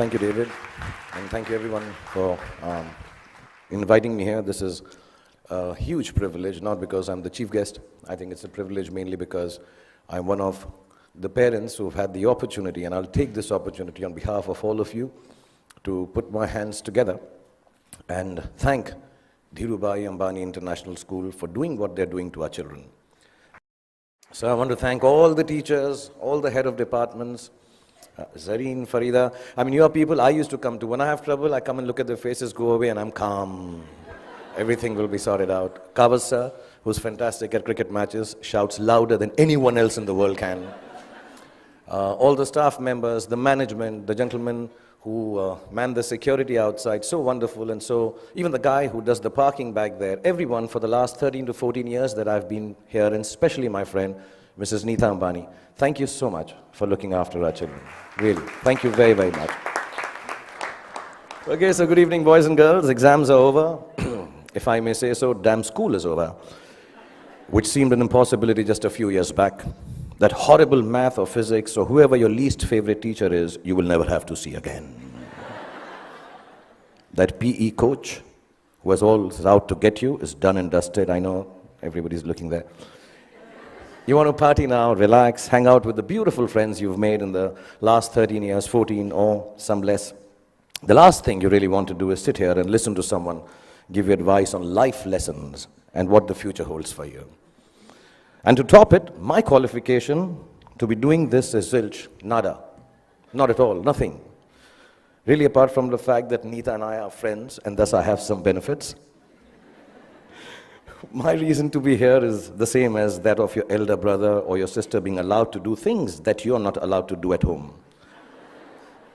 Thank you, David, and thank you everyone for inviting me here. This is a huge privilege, not because I'm the chief guest. I think it's a privilege mainly because I'm one of the parents who've had the opportunity, and I'll take this opportunity on behalf of all of you to put my hands together and thank Dhirubhai Ambani International School for doing what they're doing to our children. So I want to thank all the teachers, all the head of departments, Zareen, Farida. I mean, you are people I used to come to. When I have trouble, I come and look at their faces, go away, and I'm calm. Everything will be sorted out. Kavas sir, who's fantastic at cricket matches, shouts louder than anyone else in the world can. All the staff members, the management, the gentlemen who man the security outside, so wonderful. And so even the guy who does the parking back there, everyone for the last 13 to 14 years that I've been here, and especially my friend, Mrs. Neeta Ambani, thank you so much for looking after our children. Really, thank you very, very much. Okay, so good evening, boys and girls. Exams are over. If I may say so, damn school is over, which seemed an impossibility just a few years back. That horrible math or physics or whoever your least favorite teacher is, you will never have to see again. That PE coach who was always out to get you is done and dusted. I know everybody's looking there. You want to party now, relax, hang out with the beautiful friends you've made in the last 13 years, 14 or some less. The last thing you really want to do is sit here and listen to someone give you advice on life lessons and what the future holds for you. And to top it, my qualification to be doing this is zilch, nada. Not at all, nothing. Really, apart from the fact that Neeta and I are friends, and thus I have some benefits. My reason to be here is the same as that of your elder brother or your sister being allowed to do things that you're not allowed to do at home.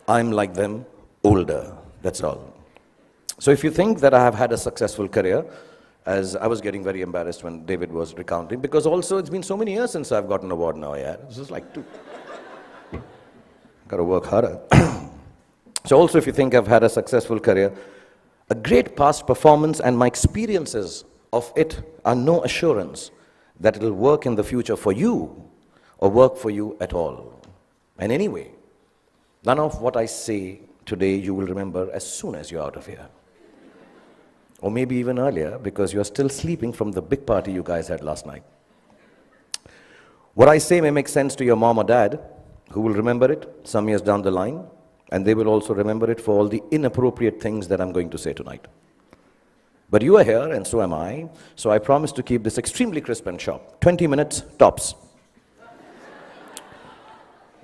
I'm like them, older, that's all. So if you think that I have had a successful career, as I was getting very embarrassed when David was recounting, because also it's been so many years since I've got an award now, yeah. This is like 2. Got to work harder. So also if you think I've had a successful career, a great past performance and my experiences of it are no assurance that it'll work in the future for you or work for you at all. And anyway, none of what I say today you will remember as soon as you're out of here. Or maybe even earlier, because you're still sleeping from the big party you guys had last night. What I say may make sense to your mom or dad, who will remember it some years down the line, and they will also remember it for all the inappropriate things that I'm going to say tonight. But you are here, and so am I, so I promise to keep this extremely crisp and sharp. 20 minutes, tops.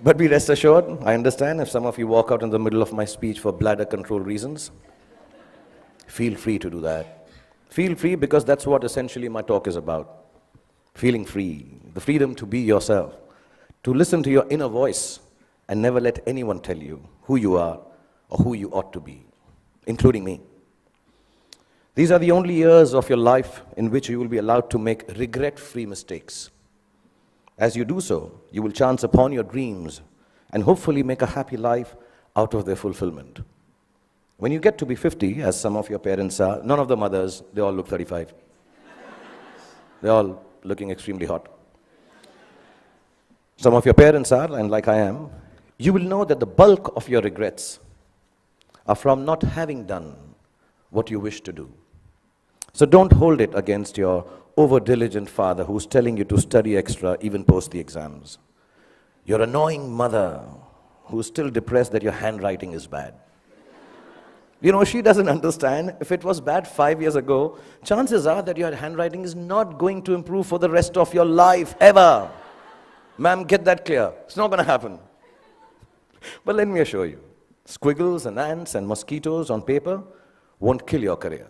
But be rest assured, I understand if some of you walk out in the middle of my speech for bladder control reasons. Feel free to do that. Feel free, because that's what essentially my talk is about. Feeling free, the freedom to be yourself, to listen to your inner voice and never let anyone tell you who you are or who you ought to be, including me. These are the only years of your life in which you will be allowed to make regret-free mistakes. As you do so, you will chance upon your dreams and hopefully make a happy life out of their fulfillment. When you get to be 50, as some of your parents are, none of the mothers, they all look 35. They're all looking extremely hot. Some of your parents are, and like I am, you will know that the bulk of your regrets are from not having done what you wish to do. So don't hold it against your over-diligent father who's telling you to study extra even post the exams. Your annoying mother who's still depressed that your handwriting is bad. You know, she doesn't understand. If it was bad 5 years ago, chances are that your handwriting is not going to improve for the rest of your life, ever. Ma'am, get that clear. It's not going to happen. But let me assure you, squiggles and ants and mosquitoes on paper won't kill your career.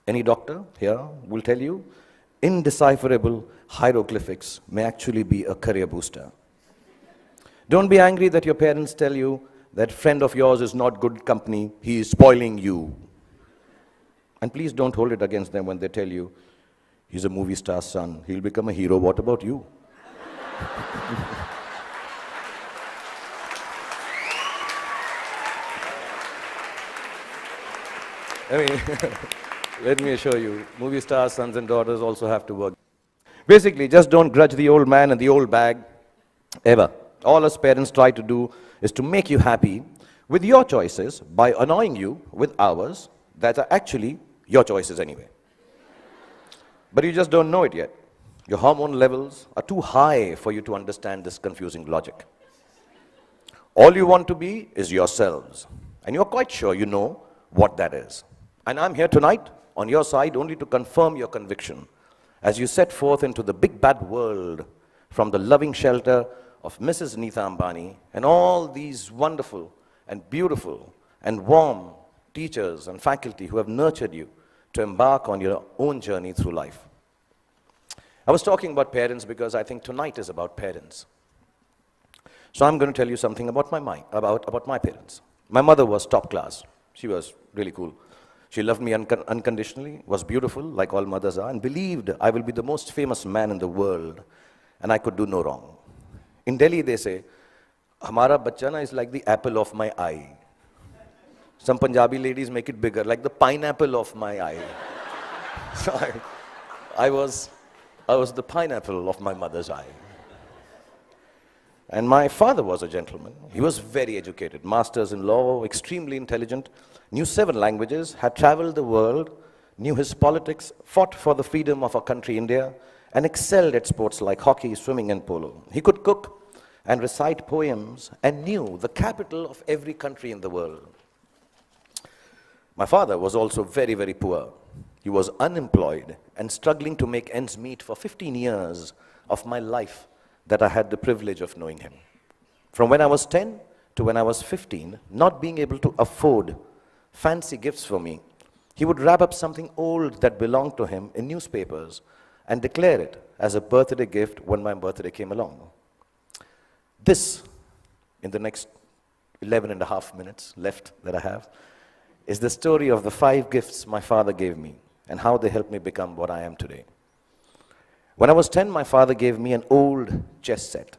Any doctor here will tell you, indecipherable hieroglyphics may actually be a career booster. Don't be angry that your parents tell you that friend of yours is not good company, he is spoiling you. And please don't hold it against them when they tell you, he's a movie star's son, he'll become a hero, what about you? I mean, let me assure you, movie stars, sons and daughters also have to work. Basically, just don't grudge the old man and the old bag, ever. All us parents try to do is to make you happy with your choices by annoying you with hours that are actually your choices anyway. But you just don't know it yet. Your hormone levels are too high for you to understand this confusing logic. All you want to be is yourselves, and you're quite sure you know what that is. And I'm here tonight on your side only to confirm your conviction as you set forth into the big bad world from the loving shelter of Mrs. Neeta Ambani and all these wonderful and beautiful and warm teachers and faculty who have nurtured you to embark on your own journey through life. I was talking about parents because I think tonight is about parents. So I'm going to tell you something about my parents. My mother was top class. She was really cool. She loved me unconditionally, was beautiful, like all mothers are, and believed I will be the most famous man in the world, and I could do no wrong. In Delhi, they say, Hamara bachcha na is like the apple of my eye. Some Punjabi ladies make it bigger, like the pineapple of my eye. So I was the pineapple of my mother's eye. And my father was a gentleman. He was very educated, masters in law, extremely intelligent, knew 7 languages, had traveled the world, knew his politics, fought for the freedom of our country, India, and excelled at sports like hockey, swimming, and polo. He could cook and recite poems and knew the capital of every country in the world. My father was also very, very poor. He was unemployed and struggling to make ends meet for 15 years of my life that I had the privilege of knowing him. From when I was 10 to when I was 15, not being able to afford fancy gifts for me, he would wrap up something old that belonged to him in newspapers and declare it as a birthday gift when my birthday came along. This, in the next 11 and a half minutes left that I have, is the story of the 5 gifts my father gave me and how they helped me become what I am today. When I was 10, my father gave me an old chess set.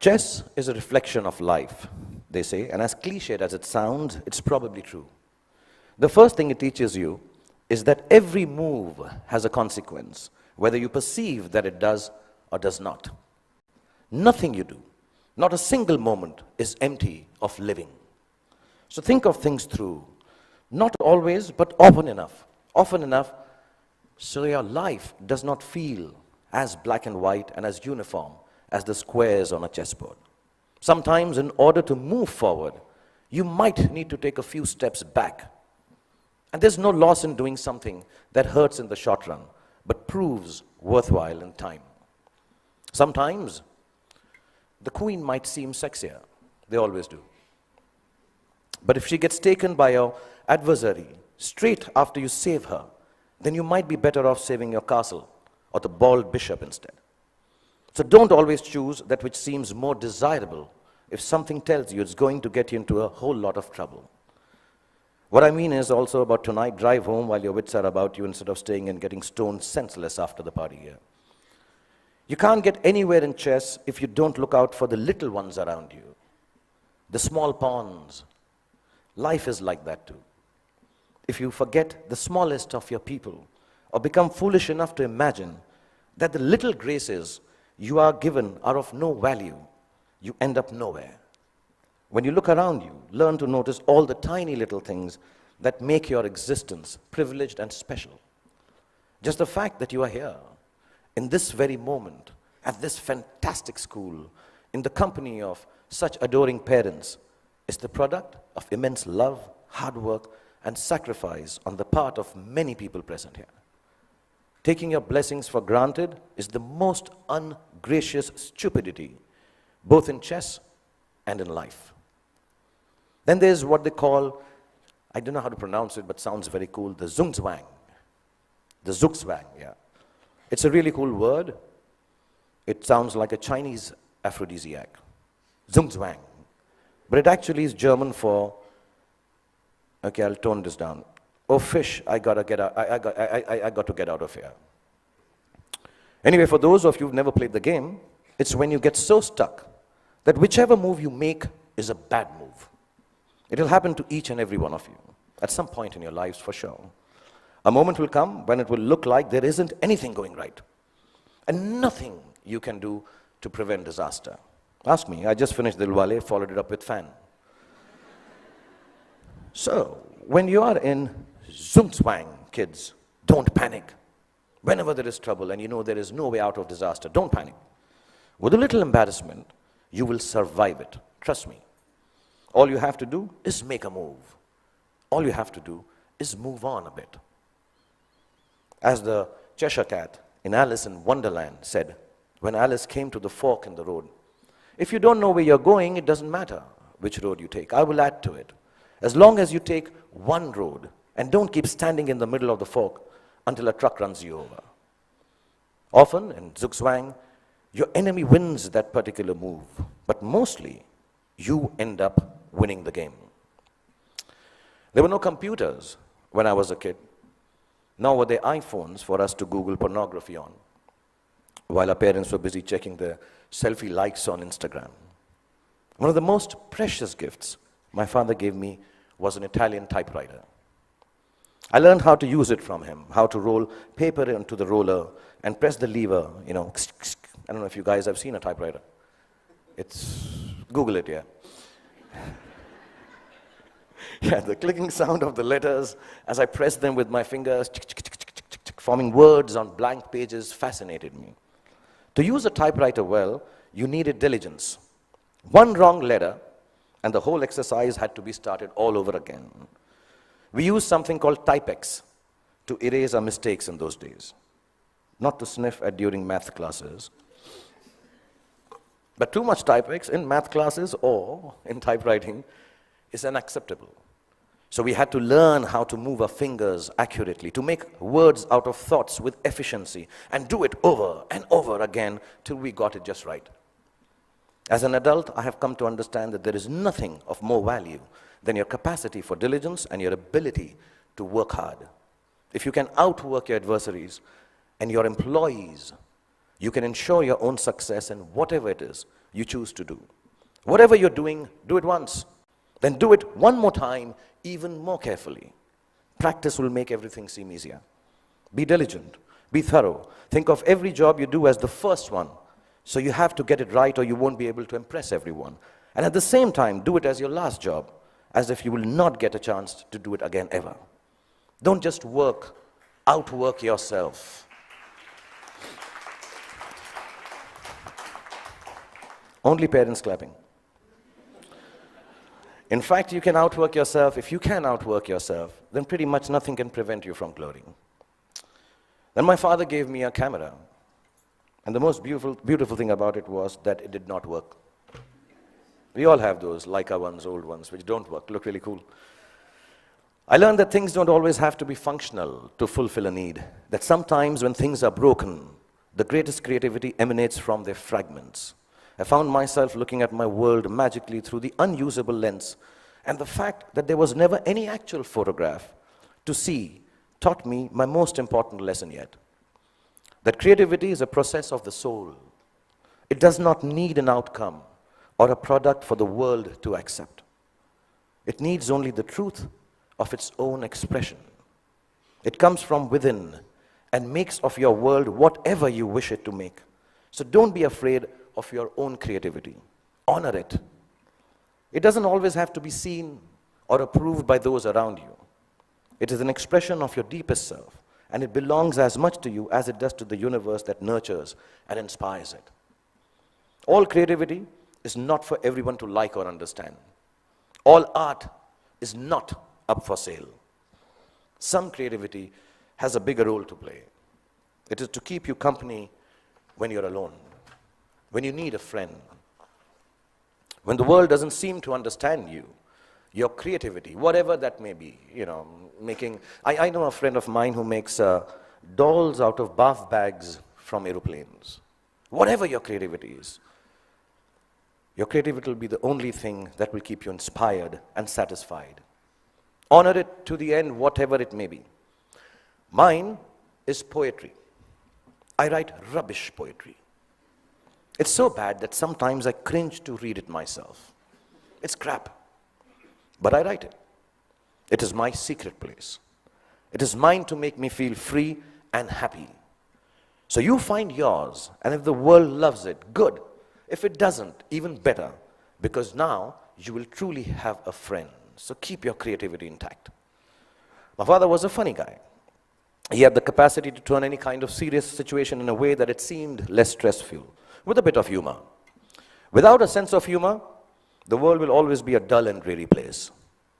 Chess is a reflection of life, they say, and as cliched as it sounds, it's probably true. The first thing it teaches you is that every move has a consequence, whether you perceive that it does or does not. Nothing you do, not a single moment, is empty of living. So think of things through, not always, but often enough so your life does not feel as black and white and as uniform as the squares on a chessboard. Sometimes, in order to move forward, you might need to take a few steps back. And there's no loss in doing something that hurts in the short run, but proves worthwhile in time. Sometimes, the queen might seem sexier. They always do. But if she gets taken by your adversary straight after you save her, then you might be better off saving your castle or the bald bishop instead. So don't always choose that which seems more desirable if something tells you it's going to get you into a whole lot of trouble. What I mean is also about tonight, drive home while your wits are about you instead of staying and getting stoned senseless after the party here. You can't get anywhere in chess if you don't look out for the little ones around you, the small pawns. Life is like that too. If you forget the smallest of your people or become foolish enough to imagine that the little graces you are given are of no value, you end up nowhere. When you look around you, learn to notice all the tiny little things that make your existence privileged and special. Just the fact that you are here, in this very moment, at this fantastic school, in the company of such adoring parents, is the product of immense love, hard work, and sacrifice on the part of many people present here. Taking your blessings for granted is the most ungracious stupidity, both in chess and in life. Then there's what they call, I don't know how to pronounce it, but sounds very cool, the zugzwang. The zugzwang, yeah. It's a really cool word. It sounds like a Chinese aphrodisiac. Zugzwang. But it actually is German for, okay, I'll tone this down. Oh, fish, I got to get out of here. Anyway, for those of you who've never played the game, it's when you get so stuck that whichever move you make is a bad move. It'll happen to each and every one of you at some point in your lives for sure. A moment will come when it will look like there isn't anything going right and nothing you can do to prevent disaster. Ask me, I just finished Dilwale, followed it up with Fan. So, when you are in Zugzwang, kids, don't panic. Whenever there is trouble and you know there is no way out of disaster, don't panic. With a little embarrassment, you will survive it. Trust me. All you have to do is make a move. All you have to do is move on a bit. As the Cheshire Cat in Alice in Wonderland said, when Alice came to the fork in the road, if you don't know where you're going, it doesn't matter which road you take. I will add to it. As long as you take one road and don't keep standing in the middle of the fork until a truck runs you over. Often in Zugzwang, your enemy wins that particular move, but mostly you end up winning the game. There were no computers when I was a kid, nor were there iPhones for us to Google pornography on, while our parents were busy checking their selfie likes on Instagram. One of the most precious gifts my father gave me was an Italian typewriter. I learned how to use it from him, how to roll paper into the roller and press the lever, I don't know if you guys have seen a typewriter. Google it, yeah. Yeah, the clicking sound of the letters as I pressed them with my fingers, forming words on blank pages, fascinated me. To use a typewriter well, you needed diligence. One wrong letter, and the whole exercise had to be started all over again. We used something called Typex to erase our mistakes in those days. Not to sniff at during math classes. But too much Typex in math classes or in typewriting is unacceptable. So we had to learn how to move our fingers accurately, to make words out of thoughts with efficiency, and do it over and over again till we got it just right. As an adult, I have come to understand that there is nothing of more value than your capacity for diligence and your ability to work hard. If you can outwork your adversaries and your employees, you can ensure your own success in whatever it is you choose to do. Whatever you're doing, do it once. Then do it one more time, even more carefully. Practice will make everything seem easier. Be diligent. Be thorough. Think of every job you do as the first one. So you have to get it right or you won't be able to impress everyone. And at the same time, do it as your last job, as if you will not get a chance to do it again ever. Don't just outwork yourself. Only parents clapping. In fact, you can outwork yourself. If you can outwork yourself, then pretty much nothing can prevent you from glorying. Then my father gave me a camera. And the most beautiful thing about it was that it did not work. We all have those Leica ones, old ones, which don't work, look really cool. I learned that things don't always have to be functional to fulfill a need. That sometimes when things are broken, the greatest creativity emanates from their fragments. I found myself looking at my world magically through the unusable lens, and the fact that there was never any actual photograph to see taught me my most important lesson yet. That creativity is a process of the soul. It does not need an outcome or a product for the world to accept. It needs only the truth of its own expression. It comes from within and makes of your world whatever you wish it to make. So don't be afraid of your own creativity. Honor it. It doesn't always have to be seen or approved by those around you. It is an expression of your deepest self, and it belongs as much to you as it does to the universe that nurtures and inspires it. All creativity is not for everyone to like or understand. All art is not up for sale. Some creativity has a bigger role to play. It is to keep you company when you're alone, when you need a friend, when the world doesn't seem to understand you. Your creativity, whatever that may be, I know a friend of mine who makes dolls out of bath bags from aeroplanes. Whatever your creativity is, your creativity will be the only thing that will keep you inspired and satisfied. Honor it to the end, whatever it may be. Mine is poetry. I write rubbish poetry. It's so bad that sometimes I cringe to read it myself. It's crap. But I write it. It is my secret place. It is mine to make me feel free and happy. So you find yours, and if the world loves it, good. If it doesn't, even better, because now you will truly have a friend. So keep your creativity intact. My father was a funny guy. He had the capacity to turn any kind of serious situation in a way that it seemed less stressful, with a bit of humor. Without a sense of humor, the world will always be a dull and dreary place.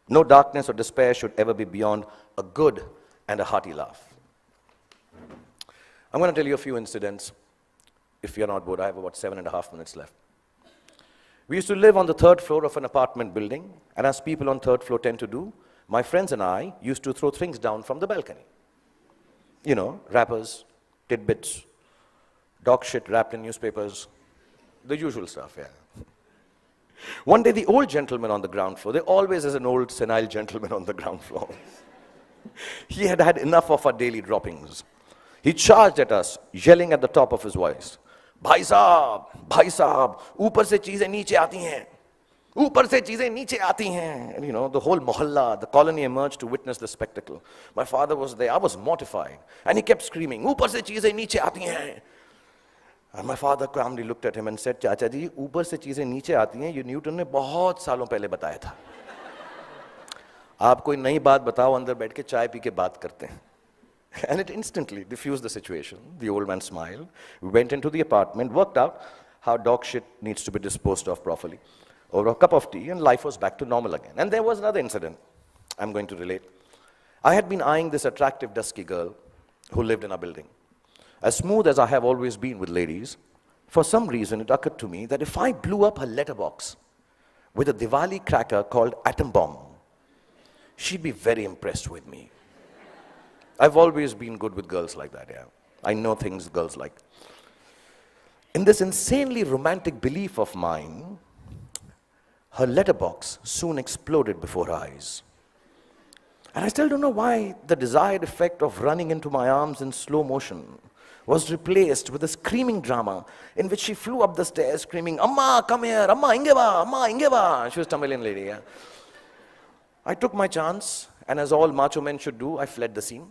No darkness or despair should ever be beyond a good and a hearty laugh. I'm going to tell you a few incidents. If you're not bored, I have about 7.5 minutes left. We used to live on the 3rd floor of an apartment building, and as people on 3rd floor tend to do, my friends and I used to throw things down from the balcony. You know, wrappers, tidbits, dog shit wrapped in newspapers, the usual stuff, yeah. One day, the old gentleman on the ground floor, there always is an old senile gentleman on the ground floor. He had had enough of our daily droppings. He charged at us, yelling at the top of his voice, भाई साहब, ऊपर से चीजें नीचे आती हैं, ऊपर से चीजें नीचे आती हैं. And you know, the whole mohalla, the colony emerged to witness the spectacle. My father was there, I was mortified. And he kept screaming, ऊपर से चीजें नीचे आती हैं. And my father calmly looked at him and said, चाचा जी, ऊपर से चीजें नीचे आती हैं, ये न्यूटन ने बहुत सालों पहले बताया था. आप कोई नई बात बताओ, अंदर बैठ के चाय पी के बात करते हैं. And it instantly diffused the situation. The old man smiled. We went into the apartment, worked out how dog shit needs to be disposed of properly. Over a cup of tea, and life was back to normal again. And there was another incident I'm going to relate. I had been eyeing this attractive, dusky girl who lived in our building. As smooth as I have always been with ladies, for some reason it occurred to me that if I blew up her letterbox with a Diwali cracker called Atom Bomb, she'd be very impressed with me. I've always been good with girls like that, yeah. I know things girls like. In this insanely romantic belief of mine, her letterbox soon exploded before her eyes. And I still don't know why the desired effect of running into my arms in slow motion was replaced with a screaming drama in which she flew up the stairs screaming, Amma, come here, Amma, ingeba, Amma, ingeba. She was a Tamilian lady, yeah. I took my chance, and as all macho men should do, I fled the scene.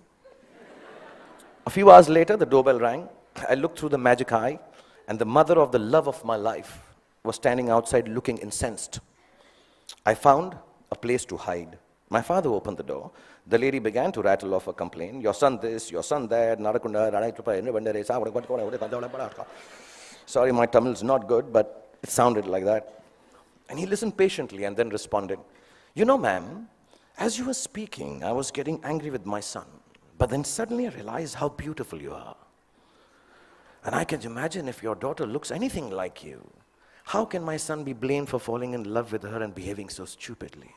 A few hours later, the doorbell rang. I looked through the magic eye, and the mother of the love of my life was standing outside looking incensed. I found a place to hide. My father opened the door. The lady began to rattle off a complaint. Your son this, your son that, sorry, my Tamil is not good, but it sounded like that. And he listened patiently and then responded, you know, ma'am, as you were speaking, I was getting angry with my son. But then suddenly I realized how beautiful you are. And I can imagine if your daughter looks anything like you, how can my son be blamed for falling in love with her and behaving so stupidly?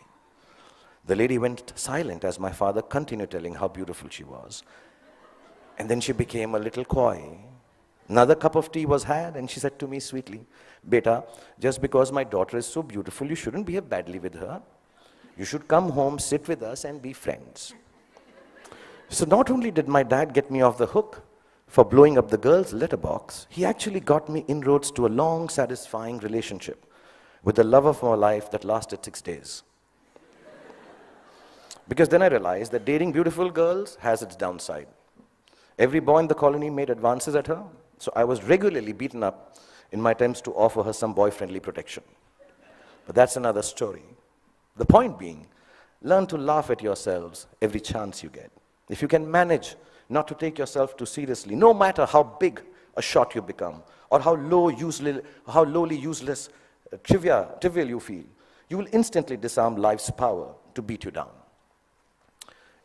The lady went silent as my father continued telling how beautiful she was. And then she became a little coy. Another cup of tea was had, and she said to me sweetly, Beta, just because my daughter is so beautiful, you shouldn't behave badly with her. You should come home, sit with us, and be friends. So not only did my dad get me off the hook for blowing up the girl's letterbox, he actually got me inroads to a long, satisfying relationship with the love of my life that lasted 6 days. Because then I realized that dating beautiful girls has its downside. Every boy in the colony made advances at her, so I was regularly beaten up in my attempts to offer her some boy-friendly protection. But that's another story. The point being, learn to laugh at yourselves every chance you get. If you can manage not to take yourself too seriously, no matter how big a shot you become, or how lowly, useless, trivial you feel, you will instantly disarm life's power to beat you down.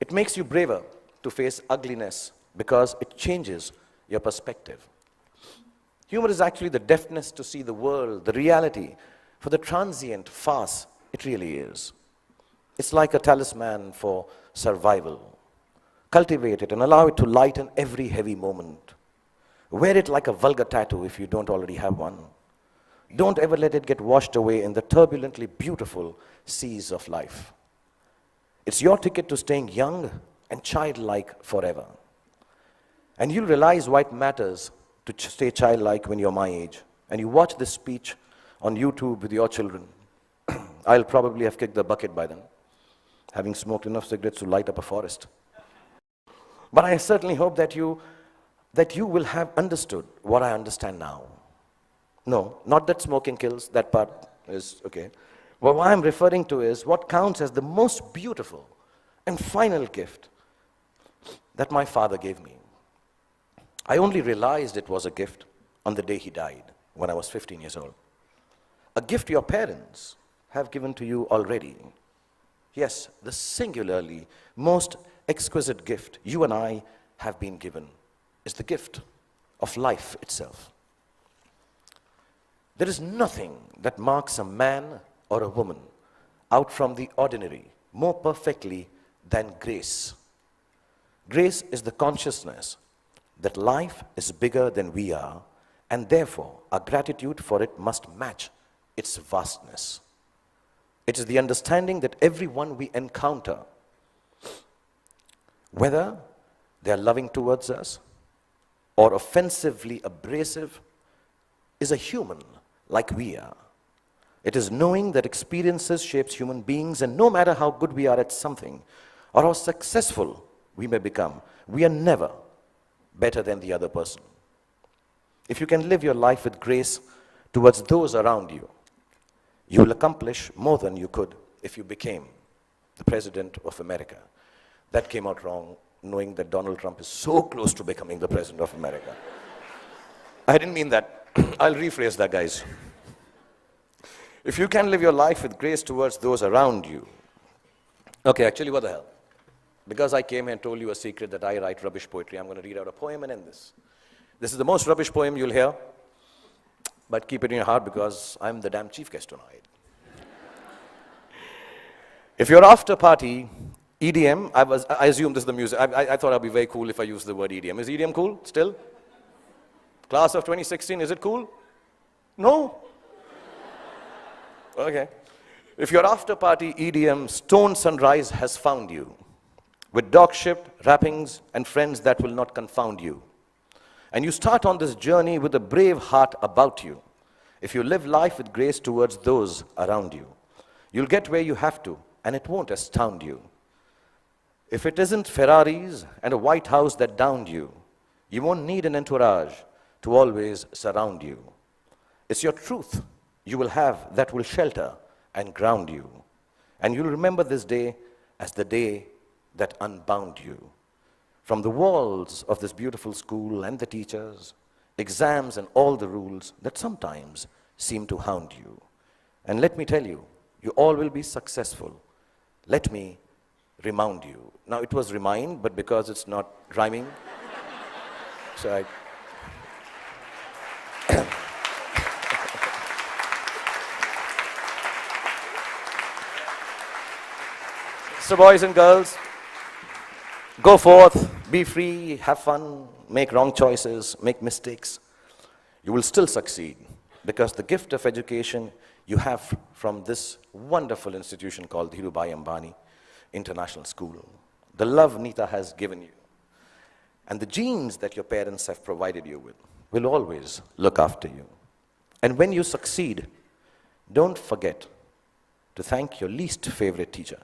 It makes you braver to face ugliness because it changes your perspective. Humor is actually the deafness to see the world, the reality, for the transient farce it really is. It's like a talisman for survival. Cultivate it and allow it to lighten every heavy moment. Wear it like a vulgar tattoo if you don't already have one. Don't ever let it get washed away in the turbulently beautiful seas of life. It's your ticket to staying young and childlike forever. And you'll realize why it matters to stay childlike when you're my age. And you watch this speech on YouTube with your children. I'll probably have kicked the bucket by then, having smoked enough cigarettes to light up a forest. But I certainly hope that you will have understood what I understand now. No, not that smoking kills, that part is okay. Well, what I'm referring to is what counts as the most beautiful and final gift that my father gave me. I only realized it was a gift on the day he died, when I was 15 years old. A gift your parents have given to you already. Yes, the singularly most exquisite gift you and I have been given is the gift of life itself. There is nothing that marks a man or a woman out from the ordinary more perfectly than grace. Grace is the consciousness that life is bigger than we are, and therefore our gratitude for it must match its vastness. It is the understanding that everyone we encounter, whether they are loving towards us or offensively abrasive, is a human like we are. It is knowing that experiences shapes human beings, and no matter how good we are at something or how successful we may become, we are never better than the other person. If you can live your life with grace towards those around you, you will accomplish more than you could if you became the President of America. That came out wrong, knowing that Donald Trump is so close to becoming the President of America. I didn't mean that. I'll rephrase that, guys. If you can live your life with grace towards those around you. Okay, actually, what the hell? Because I came here and told you a secret that I write rubbish poetry, I'm going to read out a poem and end this. This is the most rubbish poem you'll hear, but keep it in your heart because I'm the damn chief guest tonight. If your after party, EDM, I assume this is the music. I thought I'd be very cool if I used the word EDM. Is EDM cool still? Class of 2016, is it cool? No? Okay. If your after party EDM stone sunrise has found you, with dog-shipped wrappings and friends that will not confound you, and you start on this journey with a brave heart about you, if you live life with grace towards those around you, you'll get where you have to, and it won't astound you. If it isn't Ferraris and a White House that downed you, you won't need an entourage to always surround you. It's your truth you will have that will shelter and ground you. And you'll remember this day as the day that unbound you. From the walls of this beautiful school and the teachers, exams and all the rules that sometimes seem to hound you. And let me tell you, you all will be successful. Let me remind you. Now it was remind, but because it's not rhyming, so I... So boys and girls, go forth, be free, have fun, make wrong choices, make mistakes. You will still succeed because the gift of education you have from this wonderful institution called Dhirubhai Ambani International School. The love Nita has given you and the genes that your parents have provided you with will always look after you. And when you succeed, don't forget to thank your least favorite teacher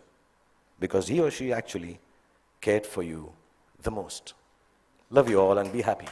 because he or she actually cared for you the most. Love you all and be happy.